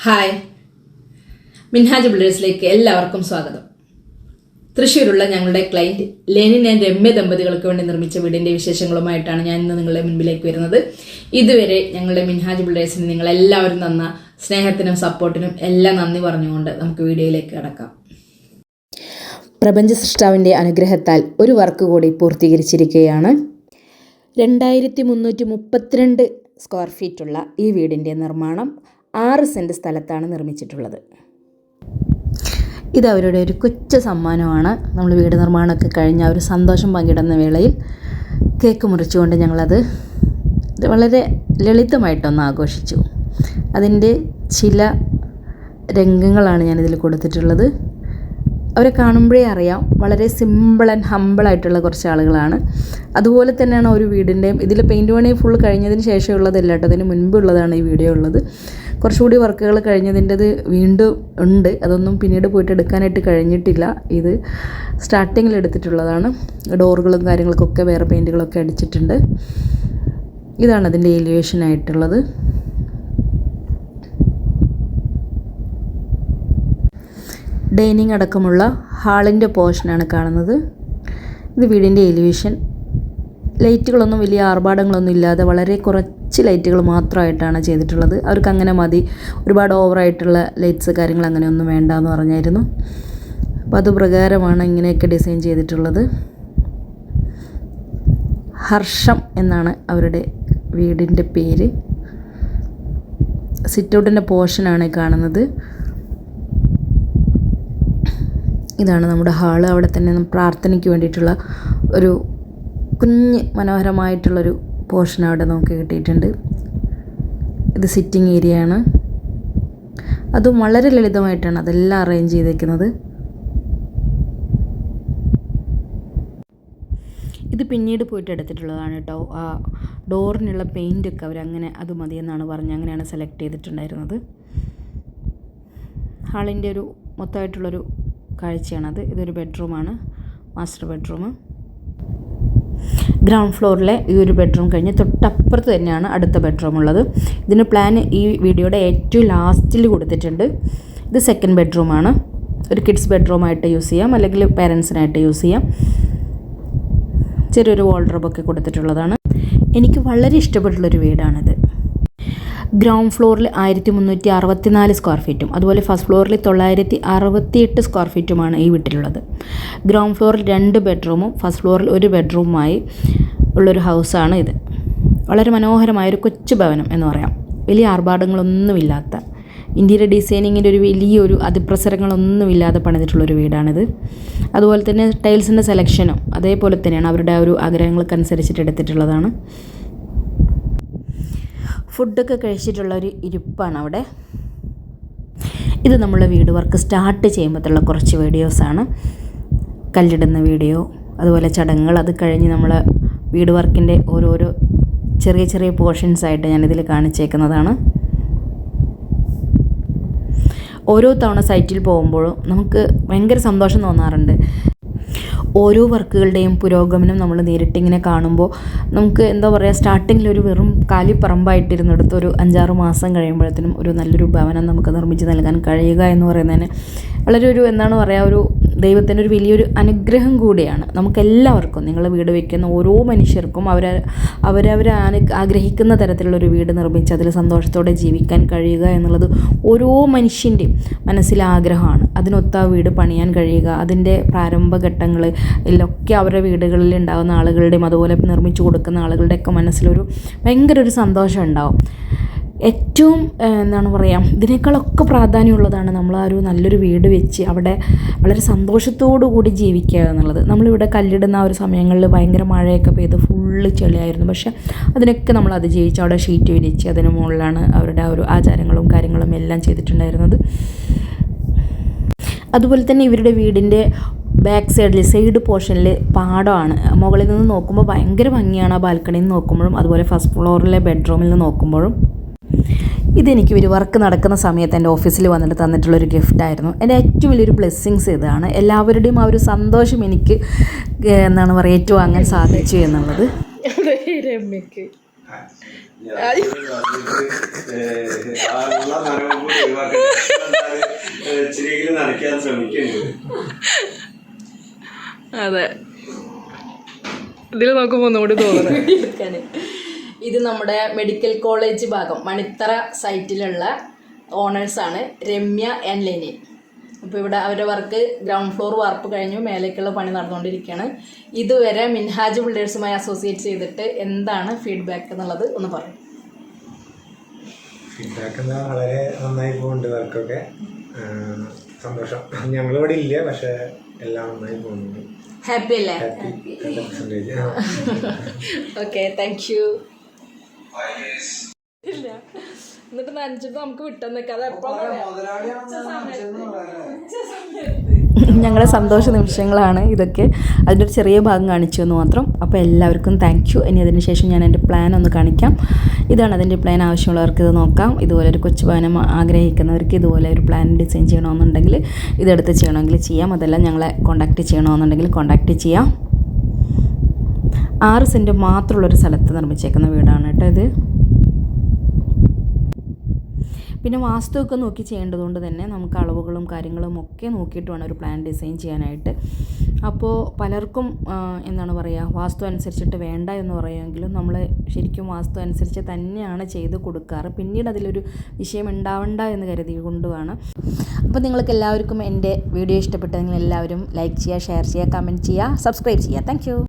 Hi, Minhaj ബിൽഡേഴ്സിലേക്ക് എല്ലാവർക്കും സ്വാഗതം. തൃശ്ശൂരുള്ള ഞങ്ങളുടെ ക്ലയന്റ് ലെനിൻ ആൻഡ് രമ്യ ദമ്പതികൾക്ക് വേണ്ടി നിർമ്മിച്ച വീടിന്റെ വിശേഷങ്ങളുമായിട്ടാണ് ഞാൻ ഇന്ന് നിങ്ങളുടെ മുൻപിലേക്ക് വരുന്നത്. ഇതുവരെ ഞങ്ങളുടെ മിൻഹാജ് ബിൽഡേഴ്സിന് നിങ്ങൾ എല്ലാവരും തന്ന സ്നേഹത്തിനും സപ്പോർട്ടിനും എല്ലാം നന്ദി പറഞ്ഞുകൊണ്ട് നമുക്ക് വീഡിയോയിലേക്ക് കടക്കാം. പ്രപഞ്ച സൃഷ്ടാവിൻ്റെ അനുഗ്രഹത്താൽ ഒരു വർക്ക് കൂടി പൂർത്തീകരിച്ചിരിക്കുകയാണ്. 2332 സ്ക്വയർ ഫീറ്റുള്ള ഈ വീടിൻ്റെ നിർമ്മാണം 6 സെൻറ്റ് സ്ഥലത്താണ് നിർമ്മിച്ചിട്ടുള്ളത്. ഇത് അവരുടെ ഒരു കൊച്ചു സമ്മാനമാണ്. നമ്മൾ വീട് നിർമ്മാണമൊക്കെ കഴിഞ്ഞ ഒരു സന്തോഷം പങ്കിടുന്ന വേളയിൽ കേക്ക് മുറിച്ചുകൊണ്ട് ഞങ്ങളത് വളരെ ലളിതമായിട്ടൊന്ന് ആഘോഷിച്ചു. അതിൻ്റെ ചില രംഗങ്ങളാണ് ഞാനിതിൽ കൊടുത്തിട്ടുള്ളത്. അവരെ കാണുമ്പോഴേ അറിയാം വളരെ സിമ്പിൾ ആൻഡ് ഹമ്പിളായിട്ടുള്ള കുറച്ച് ആളുകളാണ്. അതുപോലെ തന്നെയാണ് ഒരു വീടിൻ്റെയും ഇതിൽ പെയിൻറ്റ് പണി ഫുൾ കഴിഞ്ഞതിന് ശേഷമുള്ളതല്ല കേട്ടോ, അതിന് മുൻപുള്ളതാണ് ഈ വീഡിയോ ഉള്ളത്. കുറച്ചുകൂടി വർക്കുകൾ കഴിഞ്ഞതിൻ്റെത് വീണ്ടും ഉണ്ട്, അതൊന്നും പിന്നീട് പോയിട്ട് എടുക്കാനായിട്ട് കഴിഞ്ഞിട്ടില്ല. ഇത് സ്റ്റാർട്ടിങ്ങിൽ എടുത്തിട്ടുള്ളതാണ്. ഡോറുകളും കാര്യങ്ങൾക്കൊക്കെ വേറെ പെയിൻറ്റുകളൊക്കെ അടിച്ചിട്ടുണ്ട്. ഇതാണ് അതിൻ്റെ എലിവേഷൻ ആയിട്ടുള്ളത്. ഡൈനിങ് അടക്കമുള്ള ഹാളിൻ്റെ പോർഷനാണ് കാണുന്നത്. ഇത് വീടിൻ്റെ എലിവേഷൻ. ലൈറ്റുകളൊന്നും വലിയ ആർഭാടങ്ങളൊന്നും ഇല്ലാതെ വളരെ കുറച്ച് ലൈറ്റുകൾ മാത്രമായിട്ടാണ് ചെയ്തിട്ടുള്ളത്. അവർക്ക് അങ്ങനെ മതി, ഒരുപാട് ഓവറായിട്ടുള്ള ലൈറ്റ്സ് കാര്യങ്ങൾ അങ്ങനെയൊന്നും വേണ്ട എന്ന് പറഞ്ഞായിരുന്നു. അപ്പോൾ അതുപ്രകാരമാണ് ഇങ്ങനെയൊക്കെ ഡിസൈൻ ചെയ്തിട്ടുള്ളത്. ഹർഷം എന്നാണ് അവരുടെ വീടിൻ്റെ പേര്. സിറ്റൗട്ടിൻ്റെ പോർഷനാണ് കാണുന്നത്. ഇതാണ് നമ്മുടെ ഹാള്. അവിടെ തന്നെ പ്രാർത്ഥനയ്ക്ക് വേണ്ടിയിട്ടുള്ള ഒരു കുഞ്ഞ് മനോഹരമായിട്ടുള്ളൊരു പോർഷൻ അവിടെ നമുക്ക് കിട്ടിയിട്ടുണ്ട്. ഇത് സിറ്റിംഗ് ഏരിയ ആണ്. അതും വളരെ ലളിതമായിട്ടാണ് അതെല്ലാം അറേഞ്ച് ചെയ്തേക്കുന്നത്. ഇത് പിന്നീട് പോയിട്ട് എടുത്തിട്ടുള്ളതാണ് കേട്ടോ. ആ ഡോറിനുള്ള പെയിൻറ്റൊക്കെ അവരങ്ങനെ അത് മതിയെന്നാണ് പറഞ്ഞ് അങ്ങനെയാണ് സെലക്ട് ചെയ്തിട്ടുണ്ടായിരുന്നത്. ഹാളിൻ്റെ ഒരു മൊത്തമായിട്ടുള്ളൊരു കാഴ്ചയാണത്. ഇതൊരു ബെഡ്റൂമാണ്, മാസ്റ്റർ ബെഡ്റൂം. ഗ്രൗണ്ട് ഫ്ലോറിലെ ഈ ഒരു ബെഡ്റൂം കഴിഞ്ഞ് തൊട്ടപ്പുറത്ത് തന്നെയാണ് അടുത്ത ബെഡ്റൂം ഉള്ളത്. ഇതിന് പ്ലാൻ ഈ വീഡിയോയുടെ ഏറ്റവും ലാസ്റ്റിൽ കൊടുത്തിട്ടുണ്ട്. ഇത് സെക്കൻഡ് ബെഡ്റൂമാണ്. ഒരു കിഡ്സ് ബെഡ്റൂമായിട്ട് യൂസ് ചെയ്യാം, അല്ലെങ്കിൽ പേരൻസിനായിട്ട് യൂസ് ചെയ്യാം. ചെറിയൊരു വാൾഡ്രോബൊക്കെ കൊടുത്തിട്ടുള്ളതാണ്. എനിക്ക് വളരെ ഇഷ്ടപ്പെട്ടുള്ളൊരു വീടാണിത്. ഗ്രൗണ്ട് ഫ്ലോറിൽ 1364 സ്ക്വയർ ഫീറ്റും അതുപോലെ ഫസ്റ്റ് ഫ്ലോറിൽ 968 സ്ക്വയർ ഫീറ്റുമാണ് ഈ വീട്ടിലുള്ളത്. ഗ്രൗണ്ട് ഫ്ലോറിൽ 2 ബെഡ്റൂമും ഫസ്റ്റ് ഫ്ലോറിൽ 1 ബെഡ്റൂമുമായി ഉള്ളൊരു ഹൗസാണ് ഇത്. വളരെ മനോഹരമായൊരു കൊച്ചു ഭവനം എന്ന് പറയാം. വലിയ ആർഭാടങ്ങളൊന്നുമില്ലാത്ത, ഇൻറ്റീരിയർ ഡിസൈനിങ്ങിൻ്റെ ഒരു വലിയൊരു അതിപ്രസരങ്ങളൊന്നുമില്ലാതെ പണിതിട്ടുള്ളൊരു വീടാണിത്. അതുപോലെ തന്നെ ടൈൽസിൻ്റെ സെലക്ഷനും അതേപോലെ തന്നെയാണ് അവരുടെ ഒരു ആഗ്രഹങ്ങൾക്കനുസരിച്ചിട്ട് എടുത്തിട്ടുള്ളതാണ്. ഫുഡൊക്കെ കഴിച്ചിട്ടുള്ള ഒരു ഇരിപ്പാണ് അവിടെ. ഇത് നമ്മളെ വീട് വർക്ക് സ്റ്റാർട്ട് ചെയ്യുമ്പോഴത്തുള്ള കുറച്ച് വീഡിയോസാണ്. കല്ലിടുന്ന വീഡിയോ, അതുപോലെ ചടങ്ങുകൾ, അത് കഴിഞ്ഞ് നമ്മൾ വീട് വർക്കിൻ്റെ ഓരോരോ ചെറിയ ചെറിയ പോർഷൻസായിട്ട് ഞാനിതിൽ കാണിച്ചേക്കുന്നതാണ്. ഓരോ തവണ സൈറ്റിൽ പോകുമ്പോഴും നമുക്ക് ഭയങ്കര സന്തോഷം തോന്നാറുണ്ട്. ഓരോ വർക്കുകളുടെയും പുരോഗമനം നമ്മൾ നേരിട്ടിങ്ങനെ കാണുമ്പോൾ നമുക്ക് എന്താ പറയുക, സ്റ്റാർട്ടിങ്ങിൽ ഒരു വെറും കാലിപ്പറമ്പായിട്ടിരുന്നെടുത്ത് ഒരു 5-6 മാസം കഴിയുമ്പോഴത്തേനും ഒരു നല്ലൊരു ഭവനം നമുക്ക് നിർമ്മിച്ച് നൽകാൻ കഴിയുക എന്ന് പറയുന്നതിന് വളരെ ഒരു എന്താണ് പറയുക, ഒരു ദൈവത്തിൻ്റെ ഒരു വലിയൊരു അനുഗ്രഹം കൂടിയാണ്. നമുക്കെല്ലാവർക്കും, നിങ്ങൾ വീട് വയ്ക്കുന്ന ഓരോ മനുഷ്യർക്കും അവരവർ ആഗ്രഹിക്കുന്ന തരത്തിലുള്ളൊരു വീട് നിർമ്മിച്ച് അതിൽ സന്തോഷത്തോടെ ജീവിക്കാൻ കഴിയുക എന്നുള്ളത് ഓരോ മനുഷ്യൻ്റെയും മനസ്സിലെ ആഗ്രഹമാണ്. അതിനൊത്ത വീട് പണിയാൻ കഴിയുക, അതിൻ്റെ പ്രാരംഭഘട്ടങ്ങൾ ഇതിലൊക്കെ അവരുടെ വീടുകളിൽ ഉണ്ടാകുന്ന ആളുകളുടെയും അതുപോലെ നിർമ്മിച്ചു കൊടുക്കുന്ന ആളുകളുടെയൊക്കെ മനസ്സിലൊരു ഭയങ്കര ഒരു സന്തോഷം ഉണ്ടാവും. ഏറ്റവും എന്താണ് പറയുക, ഇതിനേക്കാളൊക്കെ പ്രാധാന്യമുള്ളതാണ് നമ്മൾ ആ ഒരു നല്ലൊരു വീട് വെച്ച് അവിടെ വളരെ സന്തോഷത്തോടു കൂടി ജീവിക്കുക എന്നുള്ളത്. നമ്മളിവിടെ കല്ലിടുന്ന ആ ഒരു സമയങ്ങളിൽ ഭയങ്കര മഴയൊക്കെ പെയ്ത് ഫുള്ള് ചെളിയായിരുന്നു. പക്ഷേ അതിനൊക്കെ നമ്മൾ അതിജീവിച്ച് അവിടെ ഷീറ്റ് വിരിച്ച് അതിന് മുകളിലാണ് അവരുടെ ആ ഒരു ആചാരങ്ങളും കാര്യങ്ങളും എല്ലാം ചെയ്തിട്ടുണ്ടായിരുന്നത്. അതുപോലെ തന്നെ ഇവരുടെ വീടിൻ്റെ ബാക്ക് സൈഡ് പോർഷനിൽ പാടമാണ്. മുകളിൽ നിന്ന് നോക്കുമ്പോൾ ഭയങ്കര ഭംഗിയാണ് ആ ബാൽക്കണിയിൽ നിന്ന് നോക്കുമ്പോഴും, അതുപോലെ ഫസ്റ്റ് ഫ്ലോറിലെ ബെഡ്റൂമിൽ നിന്ന് നോക്കുമ്പോഴും. ഇതെനിക്ക് ഒരു വർക്ക് നടക്കുന്ന സമയത്ത് എൻ്റെ ഓഫീസിൽ വന്നിട്ട് തന്നിട്ടുള്ളൊരു ഗിഫ്റ്റായിരുന്നു. എൻ്റെ ഏറ്റവും വലിയൊരു ബ്ലെസ്സിങ്സ് ഇതാണ്. എല്ലാവരുടെയും ആ ഒരു സന്തോഷം എനിക്ക് എന്താണ് പറയുക ഏറ്റുവാങ്ങാൻ സാധിച്ചു എന്നുള്ളത്. നനയ്ക്കാൻ ശ്രമിക്കുന്നുണ്ട്. അതെ, ഇതിൽ നോക്കുമ്പോൾ ഒന്നുകൂടി തോന്നുന്നു. ഇത് നമ്മുടെ മെഡിക്കൽ കോളേജ് ഭാഗം മണിത്തറ സൈറ്റിലുള്ള ഓണേഴ്സാണ് രമ്യ ആൻഡ് ലെനിൻ. അപ്പോൾ ഇവിടെ അവരുടെ വർക്ക് ഗ്രൗണ്ട് ഫ്ലോർ വാർപ്പ് കഴിഞ്ഞു, മേലേക്കുള്ള പണി നടന്നുകൊണ്ടിരിക്കുകയാണ്. ഇതുവരെ മിൻഹാജ് ബിൽഡേഴ്സുമായി അസോസിയേറ്റ് ചെയ്തിട്ട് എന്താണ് ഫീഡ്ബാക്ക് എന്നുള്ളത് ഒന്ന് പറയും. ഫീഡ്ബാക്ക് എന്താ, വളരെ നന്നായി പോകുന്നുണ്ട് വർക്കൊക്കെ. സന്തോഷം. ഞങ്ങളിവിടെ ഇല്ല, പക്ഷെ എല്ലാം നന്നായി പോകുന്നുണ്ട്. ഹാപ്പി അല്ലേ? Okay, thank you. ഇല്ല, എന്നിട്ട് നനച്ചിട്ട് നമുക്ക് വിട്ടെന്നൊക്കെ അത് ഞങ്ങളുടെ സന്തോഷ നിമിഷങ്ങളാണ് ഇതൊക്കെ. അതിൻ്റെ ഒരു ചെറിയ ഭാഗം കാണിച്ചു എന്ന് മാത്രം. അപ്പോൾ എല്ലാവർക്കും താങ്ക് യു. ഇനി അതിന് ശേഷം ഞാൻ എൻ്റെ പ്ലാൻ ഒന്ന് കാണിക്കാം. ഇതാണ് അതിൻ്റെ പ്ലാൻ. ആവശ്യമുള്ളവർക്ക് ഇത് നോക്കാം. ഇതുപോലെ ഒരു കൊച്ചു ഭവനം ആഗ്രഹിക്കുന്നവർക്ക് ഇതുപോലെ ഒരു പ്ലാൻ ഡിസൈൻ ചെയ്യണമെന്നുണ്ടെങ്കിൽ, ഇതെടുത്ത് ചെയ്യണമെങ്കിൽ ചെയ്യാം. അതെല്ലാം ഞങ്ങളെ കോൺടാക്റ്റ് ചെയ്യണമെന്നുണ്ടെങ്കിൽ കോൺടാക്റ്റ് ചെയ്യാം. 6 സെൻറ്റ് മാത്രമുള്ളൊരു സ്ഥലത്ത് നിർമ്മിച്ചേക്കുന്ന വീടാണ് കേട്ടോ ഇത്. പിന്നെ വാസ്തുവൊക്കെ നോക്കി ചെയ്യേണ്ടതുകൊണ്ട് തന്നെ നമുക്ക് അളവുകളും കാര്യങ്ങളും ഒക്കെ നോക്കിയിട്ട് വേണം ഒരു പ്ലാൻ ഡിസൈൻ ചെയ്യാനായിട്ട്. അപ്പോൾ പലർക്കും എന്താണ് പറയുക, വാസ്തു അനുസരിച്ചിട്ട് വേണ്ട എന്ന് പറയുമെങ്കിലും നമ്മൾ ശരിക്കും വാസ്തു അനുസരിച്ച് തന്നെയാണ് ചെയ്ത് കൊടുക്കാറ്. പിന്നീട് അതിലൊരു വിഷയം ഉണ്ടാവണ്ട എന്ന് കരുതി കൊണ്ടുമാണ്. അപ്പോൾ നിങ്ങൾക്ക് എല്ലാവർക്കും എൻ്റെ വീഡിയോ ഇഷ്ടപ്പെട്ടെങ്കിൽ എല്ലാവരും ലൈക്ക് ചെയ്യുക, ഷെയർ ചെയ്യുക, കമൻറ്റ് ചെയ്യുക, സബ്സ്ക്രൈബ് ചെയ്യുക. Thank you.